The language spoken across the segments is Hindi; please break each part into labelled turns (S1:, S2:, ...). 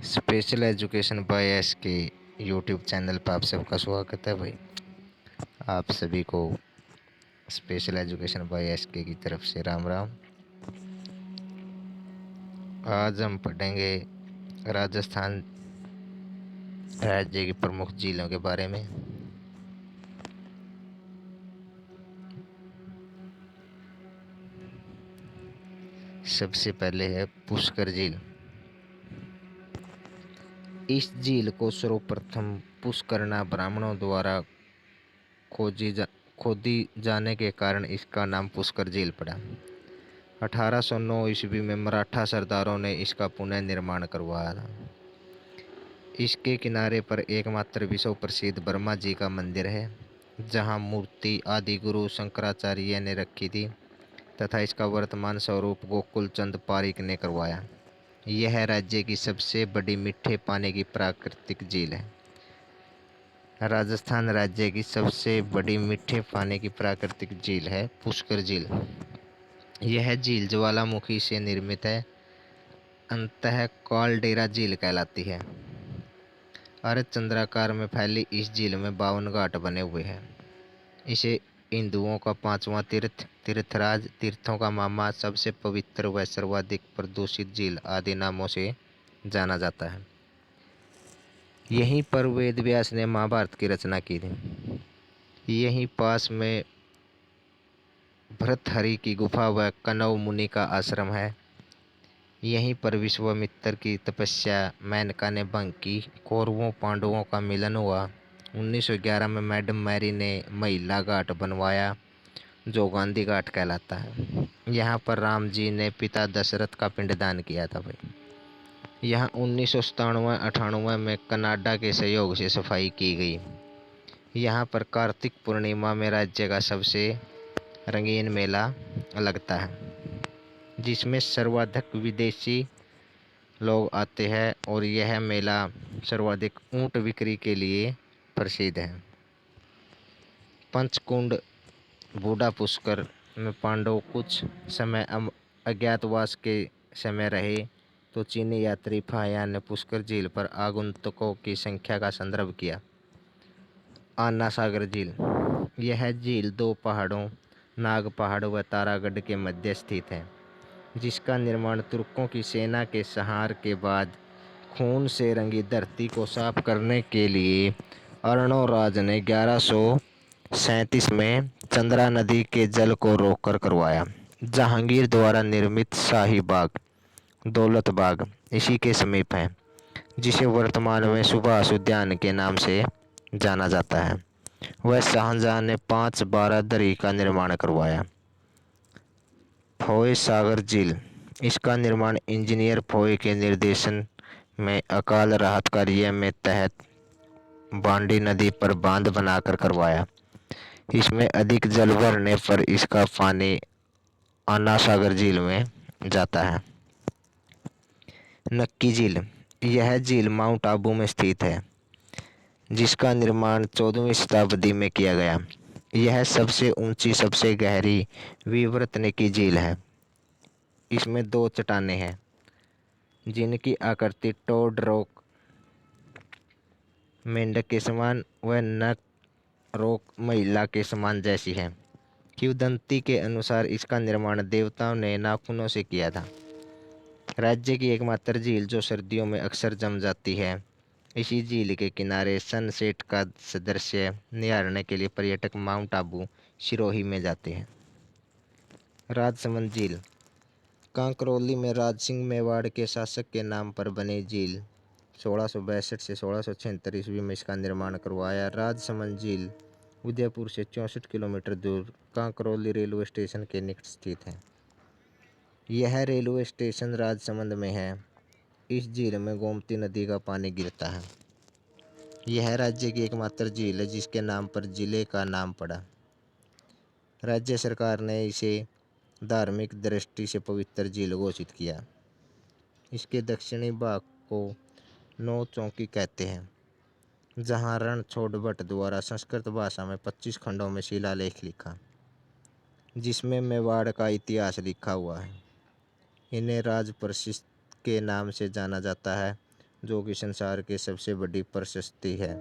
S1: स्पेशल एजुकेशन बाय एस के यूट्यूब चैनल पर आप सबका स्वागत है भाई। आप सभी को स्पेशल एजुकेशन बाय एस के की तरफ से राम राम। आज हम पढ़ेंगे राजस्थान राज्य की प्रमुख झीलों के बारे में। सबसे पहले है पुष्कर झील। इस झील को सर्वप्रथम पुष्करना ब्राह्मणों द्वारा खोदी जाने के कारण इसका नाम पुष्कर झील पड़ा। 1809 ईस्वी में मराठा सरदारों ने इसका पुनर्निर्माण करवाया था। इसके किनारे पर एकमात्र विश्व प्रसिद्ध ब्रह्मा जी का मंदिर है, जहां मूर्ति आदि गुरु शंकराचार्य ने रखी थी तथा इसका वर्तमान स्वरूप गोकुल चंद पारीक ने करवाया। यह राज्य की सबसे बड़ी मीठे पानी की प्राकृतिक झील है। राजस्थान राज्य की सबसे बड़ी मीठे पानी की प्राकृतिक झील है पुष्कर झील। यह झील ज्वालामुखी से निर्मित है, अंततः कालडेरा झील कहलाती है। अर्धचंद्राकार में फैली इस झील में 52 घाट बने हुए हैं। इसे हिंदुओं का पांचवा तीर्थ, तीर्थराज, तीर्थों का मामा, सबसे पवित्र व सर्वाधिक प्रदूषित झील आदि नामों से जाना जाता है। यहीं पर वेद व्यास ने महाभारत की रचना की थी। यहीं पास में भर्तहरि की गुफा व कनव मुनि का आश्रम है। यहीं पर विश्वामित्र की तपस्या मेनका ने भंग की, कौरवों पांडवों का मिलन हुआ। 1911 में मैडम मैरी ने महिला घाट बनवाया, जो गांधी घाट कहलाता है। यहाँ पर राम जी ने पिता दशरथ का पिंडदान किया था भाई। यहाँ 1997-98 में कनाडा के सहयोग से सफाई की गई। यहाँ पर कार्तिक पूर्णिमा में राज्य का सबसे रंगीन मेला लगता है, जिसमें सर्वाधिक विदेशी लोग आते हैं और यह मेला सर्वाधिक ऊंट बिक्री के लिए प्रसिद्ध है। पंचकुंड बूढ़ा पुष्कर में पांडव कुछ समय अज्ञातवास के समय रहे, तो चीनी यात्री फाहियान ने पुष्कर झील पर आगंतुकों की संख्या का संदर्भ किया। आना सागर झील। यह झील दो पहाड़ों नाग पहाड़ व तारागढ़ के मध्य स्थित है, जिसका निर्माण तुर्कों की सेना के संहार के बाद खून से रंगी धरती को साफ करने के लिए अर्णोराज ने 1137 में चंद्रा नदी के जल को रोककर करवाया। जहांगीर द्वारा निर्मित शाही बाग, दौलत बाग इसी के समीप है, जिसे वर्तमान में सुभाष उद्यान के नाम से जाना जाता है। वह शाहजहां ने 5 बारादरी का निर्माण करवाया। फोय सागर झील। इसका निर्माण इंजीनियर फोय के निर्देशन में अकाल राहत कार्य में तहत बांडी नदी पर बांध बनाकर करवाया। इसमें अधिक जल भरने पर इसका पानी आना सागर झील में जाता है। नक्की झील। यह झील माउंट आबू में स्थित है, जिसका निर्माण 14वीं शताब्दी में किया गया। यह सबसे ऊंची, सबसे गहरी विवर्तनिकी झील है। इसमें 2 चट्टानें हैं, जिनकी आकृति टोड रॉक मेंढक के समान व नक रॉक महिला के समान जैसी है। किंवदंती के अनुसार इसका निर्माण देवताओं ने नाखूनों से किया था। राज्य की एकमात्र झील जो सर्दियों में अक्सर जम जाती है। इसी झील के किनारे सनसेट का दृश्य निहारने के लिए पर्यटक माउंट आबू सिरोही में जाते हैं। राजसमंद झील। कांकरौली में राज सिंह मेवाड़ के शासक के नाम पर बनी झील 1662 से 1676 ईस्वी में इसका निर्माण करवाया। राजसमंद झील उदयपुर से 64 किलोमीटर दूर कांकरौली रेलवे स्टेशन के निकट स्थित है। यह रेलवे स्टेशन राजसमंद में है। इस झील में गोमती नदी का पानी गिरता है। यह राज्य की एकमात्र झील है जिसके नाम पर जिले का नाम पड़ा। राज्य सरकार ने इसे धार्मिक दृष्टि से पवित्र झील घोषित किया। इसके दक्षिणी भाग को नौ चौकी कहते हैं, जहां रणछोड़ भट्ट द्वारा संस्कृत भाषा में 25 खंडों में शिलालेख लिखा, जिसमें मेवाड़ का इतिहास लिखा हुआ है। इन्हें राज प्रशिस्त के नाम से जाना जाता है जो कि संसार की सबसे बड़ी प्रशस्ति है।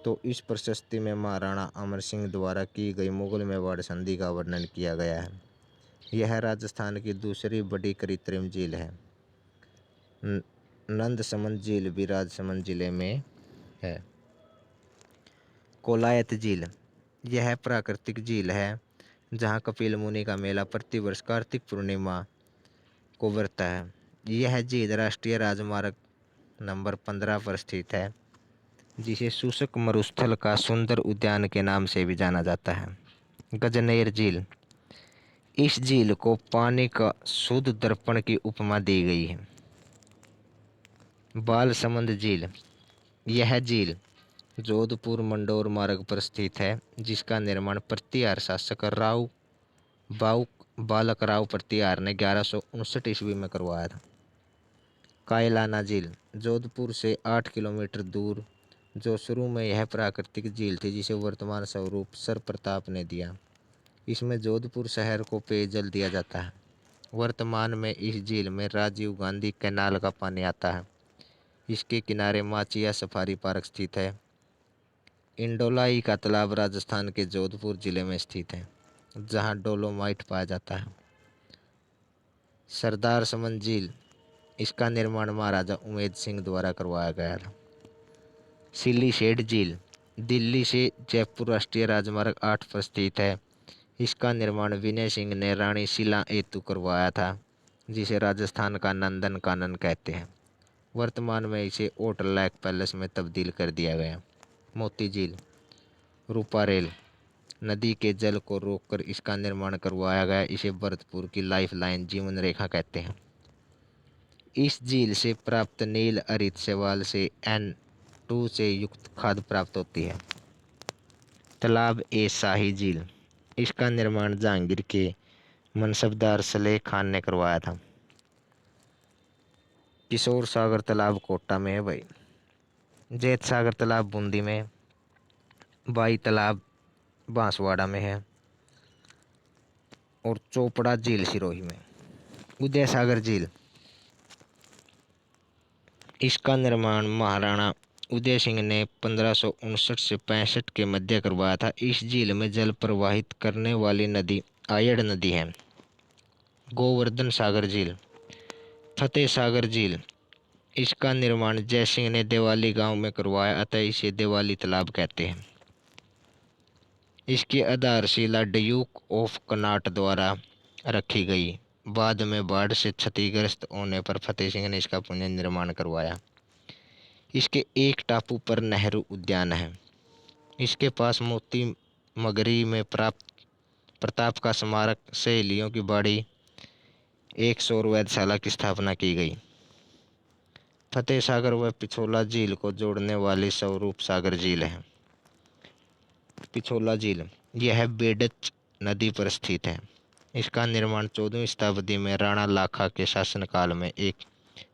S1: तो इस प्रशस्ति में महाराणा अमर सिंह द्वारा की गई मुगल मेवाड़ संधि का वर्णन किया गया है। यह राजस्थान की दूसरी बड़ी कृत्रिम झील है। नंदसमंद झील भी राजसमंद जिले में है। कोलायत झील, यह प्राकृतिक झील है जहाँ कपिल मुनि का मेला प्रतिवर्ष कार्तिक पूर्णिमा को बरता है। यह झील राष्ट्रीय राजमार्ग नंबर 15 पर स्थित है, जिसे शुष्क मरुस्थल का सुंदर उद्यान के नाम से भी जाना जाता है। गजनेर झील, इस झील को पानी का शुद्ध दर्पण की उपमा दी गई है। बालसमंद झील, यह झील जोधपुर मंडोर मार्ग पर स्थित है, जिसका निर्माण प्रतिहार शासक राव बालक राव प्रतिहार ने 1159 ईस्वी में करवाया था। कायलाना झील, जोधपुर से 8 किलोमीटर दूर, जो शुरू में यह प्राकृतिक झील थी जिसे वर्तमान स्वरूप सर प्रताप ने दिया। इसमें जोधपुर शहर को पेयजल दिया जाता है। वर्तमान में इस झील में राजीव गांधी कैनाल का पानी आता है। इसके किनारे माचिया सफारी पार्क स्थित है। इंडोलाई का तालाब राजस्थान के जोधपुर जिले में स्थित है, जहां डोलोमाइट पाया जाता है। सरदार समंद झील, इसका निर्माण महाराजा उमेद सिंह द्वारा करवाया गया था। सिलीशेड झील, दिल्ली से जयपुर राष्ट्रीय राजमार्ग 8 पर स्थित है। इसका निर्माण विनय सिंह ने रानी शीला एतु करवाया था, जिसे राजस्थान का नंदन कानन कहते हैं। वर्तमान में इसे होटल लेक पैलेस में तब्दील कर दिया गया। मोती झील, रूपारेल नदी के जल को रोककर इसका निर्माण करवाया गया। इसे भरतपुर की लाइफ लाइन जीवन रेखा कहते हैं। इस झील से प्राप्त नील हरित शैवाल से N2 से युक्त खाद प्राप्त होती है। तालाब ए शाही झील, इसका निर्माण जहांगीर के मनसबदार सलेह खान ने करवाया था। किशोर सागर तालाब कोटा में है भाई। जैत सागर तालाब बूंदी में, बाई तालाब बांसवाड़ा में है, और चोपड़ा झील सिरोही में। उदय सागर झील, इसका निर्माण महाराणा उदय सिंह ने 1559 से 65 के मध्य करवाया था। इस झील में जल प्रवाहित करने वाली नदी आयड़ नदी है। गोवर्धन सागर झील, फतेह सागर झील, इसका निर्माण जयसिंह ने देवाली गांव में करवाया, अतः इसे देवाली तालाब कहते हैं। इसकी आधारशिला ड्यूक ऑफ कनॉट द्वारा रखी गई। बाद में बाढ़ से क्षतिग्रस्त होने पर फतेह सिंह ने इसका पुनर्निर्माण करवाया। इसके एक टापू पर नेहरू उद्यान है। इसके पास मोती मगरी में प्राप्त प्रताप का स्मारक, सहेलियों की बाड़ी, एक सौर वेधशाला की स्थापना की गई। फतेह सागर व पिछोला झील को जोड़ने वाली स्वरूप सागर झील है। पिछोला झील, यह बेडच नदी पर स्थित है। इसका निर्माण 14वीं शताब्दी में राणा लाखा के शासनकाल में एक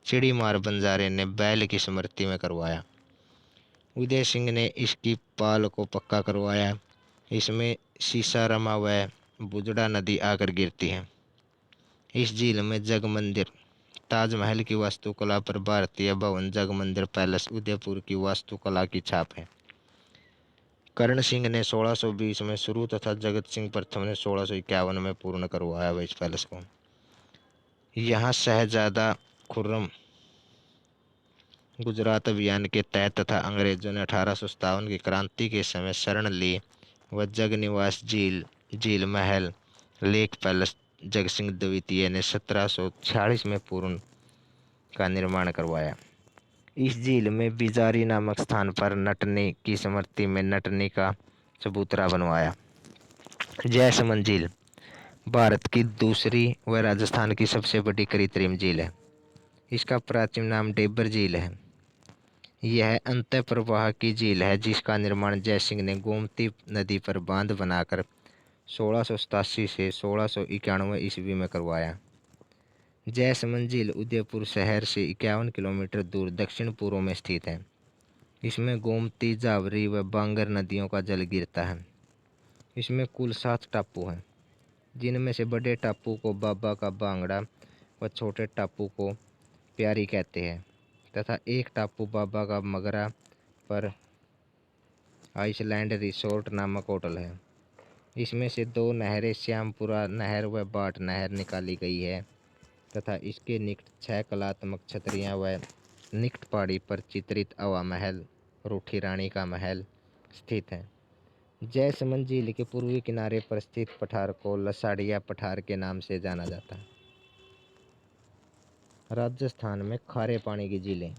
S1: चिड़ीमार बंजारे ने बैल की स्मृति में करवाया। उदय सिंह ने इसकी पाल को पक्का करवाया। इसमें सीसारमा व बुजड़ा नदी आकर गिरती है। इस झील में जग मंदिर, ताजमहल की वास्तुकला पर भारतीय भवन जग मंदिर पैलेस उदयपुर की वास्तुकला की छाप है। कर्ण सिंह ने 1620 में शुरू तथा जगत सिंह प्रथम ने 1651 में पूर्ण करवाया इस पैलेस को। यहाँ शहजादा खुर्रम गुजरात अभियान के तहत तथा अंग्रेजों ने 1857 की क्रांति के समय शरण ली व जगनिवास झील, झील महल, लेक पैलेस जगतसिंह द्वितीय ने 1746 में पूर्ण का निर्माण करवाया। इस झील में बिजारी नामक स्थान पर नटनी की स्मृति में नटनी का चबूतरा बनवाया। जयसमंद झील भारत की दूसरी व राजस्थान की सबसे बड़ी कृत्रिम झील है। इसका प्राचीन नाम डेबर झील है। यह अंतः प्रवाह की झील है, जिसका निर्माण जयसिंह ने गोमती नदी पर बांध बनाकर 1687 से 1691 ईस्वी में करवाया। जयसमंद झील उदयपुर शहर से 51 किलोमीटर दूर दक्षिण पूर्व में स्थित है। इसमें गोमती, जावरी व बांगर नदियों का जल गिरता है। इसमें कुल 7 टापू हैं, जिनमें से बड़े टापू को बाबा का बांगड़ा व छोटे टापू को प्यारी कहते हैं। तथा एक टापू बाबा का मगरा पर आइसलैंड रिसोर्ट नामक होटल है। इसमें से 2 नहरें श्यामपुरा नहर व बाट नहर निकाली गई है तथा इसके निकट 6 कलात्मक छतरियां व निकट पहाड़ी पर चित्रित हवा महल रूठी रानी का महल स्थित है। जयसमंद झील के पूर्वी किनारे पर स्थित पठार को लसाड़िया पठार के नाम से जाना जाता है। राजस्थान में खारे पानी की झीलें।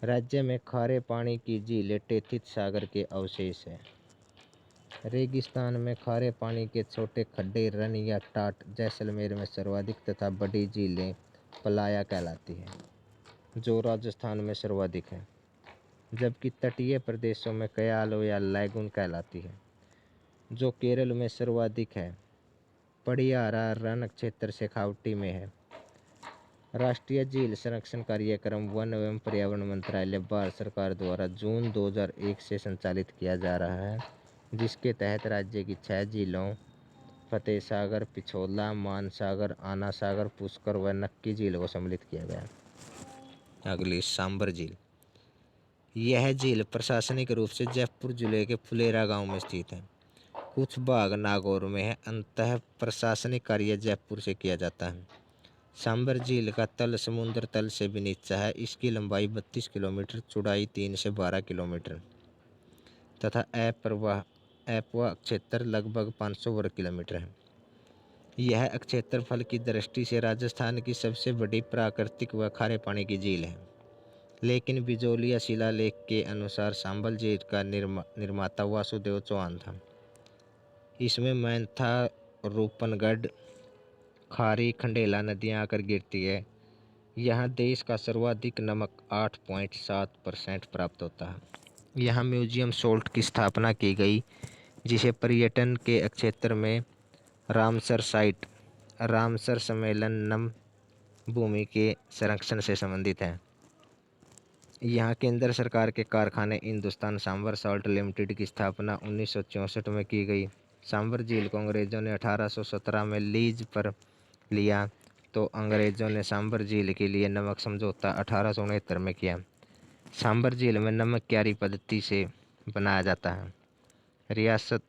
S1: राज्य में खारे पानी की झीलें टेथित सागर के अवशेष है। रेगिस्तान में खारे पानी के छोटे खड्डे रन या टाट जैसलमेर में सर्वाधिक तथा बड़ी झीलें पलाया कहलाती है, जो राजस्थान में सर्वाधिक है, जबकि तटीय प्रदेशों में कयाल या लैगून कहलाती है, जो केरल में सर्वाधिक है। पड़ियारा रण क्षेत्र शेखावटी में है। राष्ट्रीय झील संरक्षण कार्यक्रम वन एवं पर्यावरण मंत्रालय भारत सरकार द्वारा जून 2001 से संचालित किया जा रहा है, जिसके तहत राज्य की 6 झीलों फतेह सागर, पिछोला, मानसागर, आना सागर, पुष्कर व नक्की झील को सम्मिलित किया गया। अगली सांबर झील। यह झील प्रशासनिक रूप से जयपुर जिले के फुलेरा गांव में स्थित है। कुछ भाग नागौर में है। अंततः प्रशासनिक कार्य जयपुर से किया जाता है। सांबर झील का तल समुद्र तल से भी नीचा है। इसकी लंबाई 32 किलोमीटर, चौड़ाई 3 से 12 किलोमीटर तथा अपवाह क्षेत्र लगभग 500 वर्ग किलोमीटर है। यह क्षेत्रफल की दृष्टि से राजस्थान की सबसे बड़ी प्राकृतिक व खारे पानी की झील है, लेकिन बिजोलिया शिलालेख के अनुसार सांबर झील का निर्माता वासुदेव चौहान था। इसमें मैंथा, रूपनगढ़, खारी, खंडेला नदियां आकर गिरती है। यहाँ देश का सर्वाधिक नमक 8.7% प्राप्त होता है। यहाँ म्यूजियम सोल्ट की स्थापना की गई, जिसे पर्यटन के क्षेत्र में रामसर सम्मेलन नम भूमि के संरक्षण से संबंधित है। यहाँ केंद्र सरकार के कारखाने हिंदुस्तान सांबर साल्ट लिमिटेड की स्थापना 1964 में की गई। सांबर झील को अंग्रेजों ने 1817 में लीज पर लिया, तो अंग्रेजों ने सांबर झील के लिए नमक समझौता 1869 में किया। सांबर झील में नमक क्यारी पद्धति से बनाया जाता है। रियासत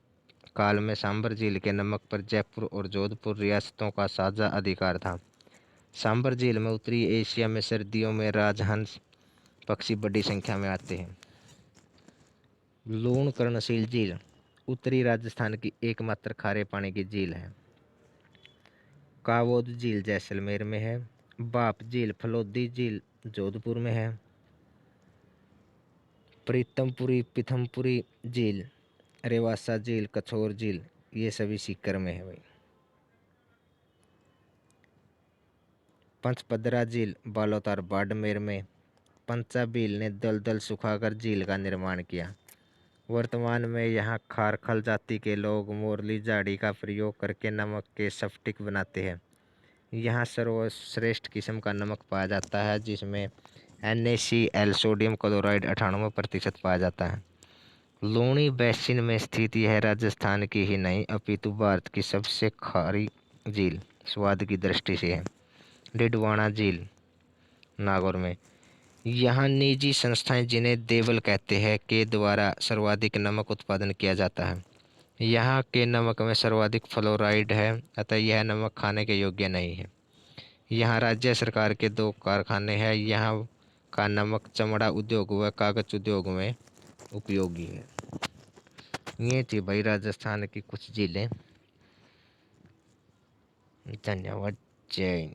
S1: काल में सांबर झील के नमक पर जयपुर और जोधपुर रियासतों का साझा अधिकार था। सांबर झील में उत्तरी एशिया में सर्दियों में राजहंस पक्षी बड़ी संख्या में आते हैं। लूण कर्णशील झील उत्तरी राजस्थान की एकमात्र खारे पानी की झील है। कावोद झील जैसलमेर में है। बाप झील, फलोदी झील जोधपुर में है। प्रीतमपुरी, पिथमपुरी झील, रेवासा झील, कछोर झील, ये सभी सीकर में है भाई। पंचपदरा झील बालोतार बाड़मेर में। पंचाबील ने दलदल सुखाकर झील का निर्माण किया। वर्तमान में यहाँ खारखल जाति के लोग मोरली झाड़ी का प्रयोग करके नमक के स्फटिक बनाते हैं। यहाँ सर्वश्रेष्ठ किस्म का नमक पाया जाता है, जिसमें NaCl सोडियम क्लोराइड 98% पाया जाता है। लूणी बेसिन में स्थित यह राजस्थान की ही नहीं अपितु भारत की सबसे खारी झील स्वाद की दृष्टि से है। डिडवाना झील नागौर में। यहाँ निजी संस्थाएं, जिन्हें देवल कहते हैं, के द्वारा सर्वाधिक नमक उत्पादन किया जाता है। यहाँ के नमक में सर्वाधिक फ्लोराइड है, अतः यह नमक खाने के योग्य नहीं है। यहाँ राज्य सरकार के 2 कारखाने हैं। यहाँ का नमक चमड़ा उद्योग व कागज उद्योग में उपयोगी है। ये थी भाई राजस्थान की कुछ झीलें। धन्यवाद। जय हिंद।